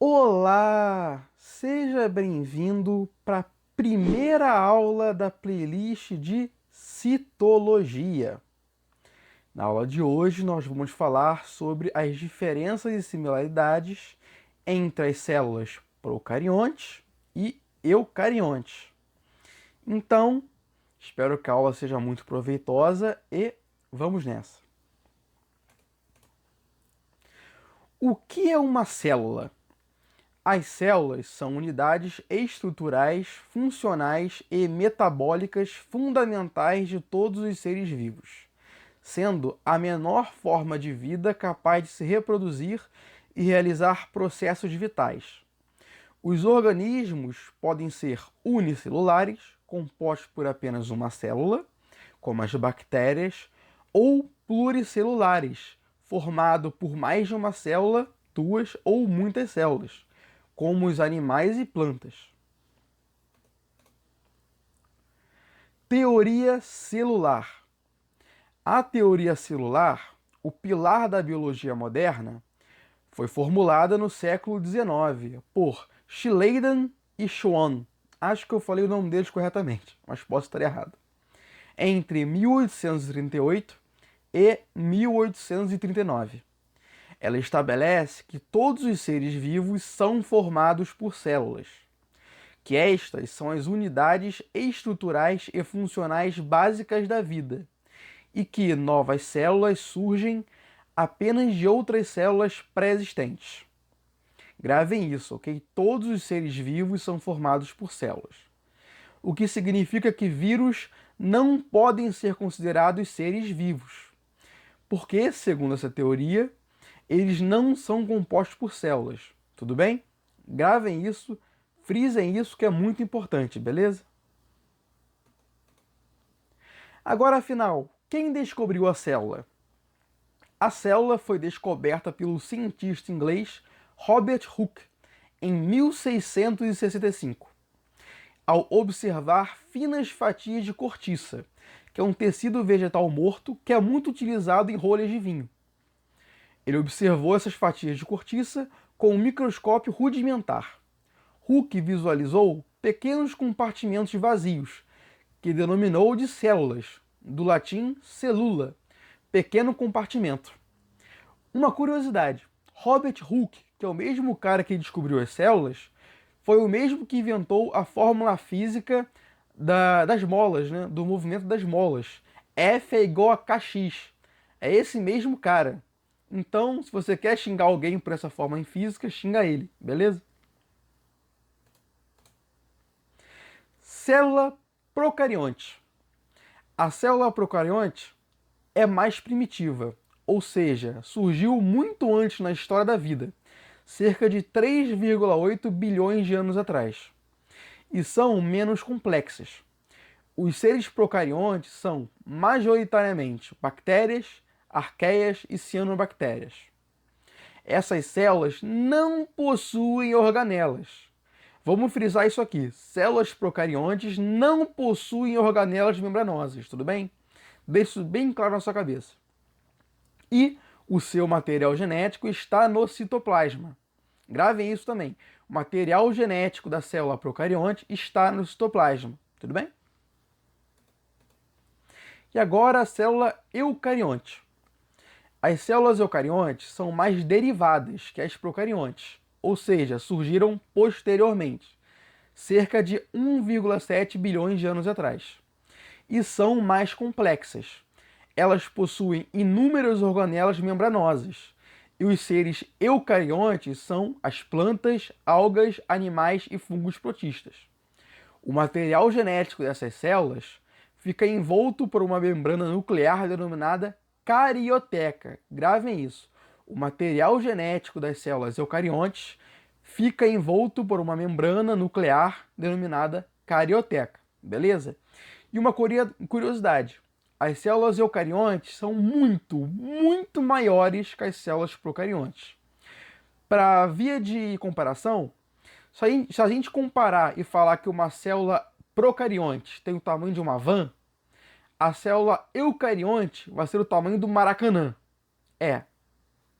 Olá! Seja bem-vindo para a primeira aula da playlist de citologia. Na aula de hoje, nós vamos falar sobre as diferenças e similaridades entre as células procariontes e eucariontes. Então, espero que a aula seja muito proveitosa e vamos nessa. O que é uma célula? As células são unidades estruturais, funcionais e metabólicas fundamentais de todos os seres vivos, sendo a menor forma de vida capaz de se reproduzir e realizar processos vitais. Os organismos podem ser unicelulares, compostos por apenas uma célula, como as bactérias, ou pluricelulares, formado por mais de uma célula, duas ou muitas células, como os animais e plantas. Teoria celular. A teoria celular, o pilar da biologia moderna, foi formulada no século XIX por Schleiden e Schwann. Acho que eu falei o nome deles corretamente, mas posso estar errado. Entre 1838 e 1839. Ela estabelece que todos os seres vivos são formados por células, que estas são as unidades estruturais e funcionais básicas da vida, e que novas células surgem apenas de outras células pré-existentes. Gravem isso, ok? Todos os seres vivos são formados por células, o que significa que vírus não podem ser considerados seres vivos, porque, segundo essa teoria, eles não são compostos por células, tudo bem? Gravem isso, frisem isso que é muito importante, beleza? Agora, afinal, quem descobriu a célula? A célula foi descoberta pelo cientista inglês Robert Hooke em 1665, ao observar finas fatias de cortiça, que é um tecido vegetal morto que é muito utilizado em rolhas de vinho. Ele observou essas fatias de cortiça com um microscópio rudimentar. Hooke visualizou pequenos compartimentos vazios, que denominou de células, do latim cellula, pequeno compartimento. Uma curiosidade, Robert Hooke, que é o mesmo cara que descobriu as células, foi o mesmo que inventou a fórmula física das molas, né? Do movimento das molas. F é igual a kx. É esse mesmo cara. Então, se você quer xingar alguém por essa forma em física, xinga ele, beleza? Célula procarionte. A célula procarionte é mais primitiva, ou seja, surgiu muito antes na história da vida, cerca de 3,8 bilhões de anos atrás, e são menos complexas. Os seres procariontes são majoritariamente bactérias, arqueias e cianobactérias. Essas células não possuem organelas. Vamos frisar isso aqui. Células procariontes não possuem organelas membranosas, tudo bem? Deixe isso bem claro na sua cabeça. E o seu material genético está no citoplasma. Gravem isso também. O material genético da célula procarionte está no citoplasma, tudo bem? E agora a célula eucarionte. As células eucariontes são mais derivadas que as procariontes, ou seja, surgiram posteriormente, cerca de 1,7 bilhões de anos atrás, e são mais complexas. Elas possuem inúmeras organelas membranosas, e os seres eucariontes são as plantas, algas, animais e fungos protistas. O material genético dessas células fica envolto por uma membrana nuclear denominada carioteca. Gravem isso. O material genético das células eucariontes fica envolto por uma membrana nuclear denominada carioteca. Beleza? E uma curiosidade. As células eucariontes são muito maiores que as células procariontes. Para via de comparação, se a gente comparar e falar que uma célula procarionte tem o tamanho de uma van, a célula eucarionte vai ser o tamanho do Maracanã.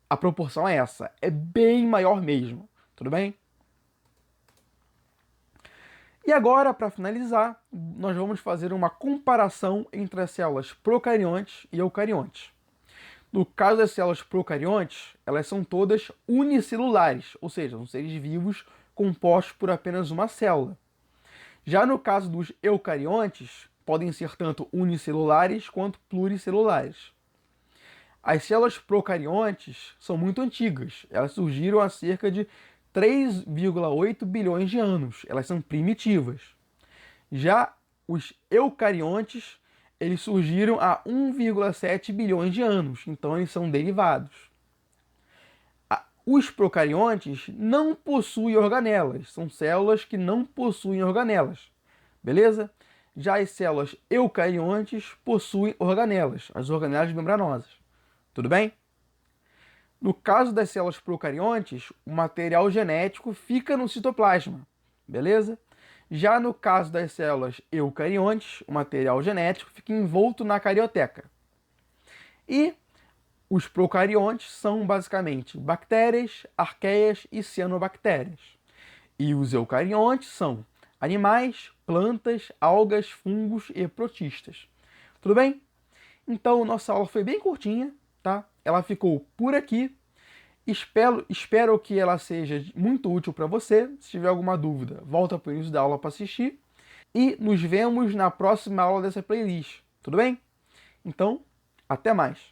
A proporção é essa, é bem maior mesmo, Tudo bem? E agora, para finalizar, nós vamos fazer uma comparação entre as células procariontes e eucariontes. No caso das células procariontes, elas são todas unicelulares, ou seja, são seres vivos compostos por apenas uma célula. Já no caso dos eucariontes, podem ser tanto unicelulares quanto pluricelulares. As células procariontes são muito antigas, elas surgiram há cerca de 3,8 bilhões de anos, elas são primitivas. Já os eucariontes, eles surgiram há 1,7 bilhões de anos, então eles são derivados. Os procariontes não possuem organelas, são células que não possuem organelas, beleza? Já as células eucariontes possuem organelas, as organelas membranosas, tudo bem? No caso das células procariontes, o material genético fica no citoplasma, beleza? Já no caso das células eucariontes, o material genético fica envolto na carioteca. E os procariontes são basicamente bactérias, arqueias e cianobactérias. E os eucariontes são animais, plantas, algas, fungos e protistas. Tudo bem? Então, nossa aula foi bem curtinha, tá? Ela ficou por aqui. Espero que ela seja muito útil para você. Se tiver alguma dúvida, volta para o início da aula para assistir. E nos vemos na próxima aula dessa playlist. Tudo bem? Então, até mais.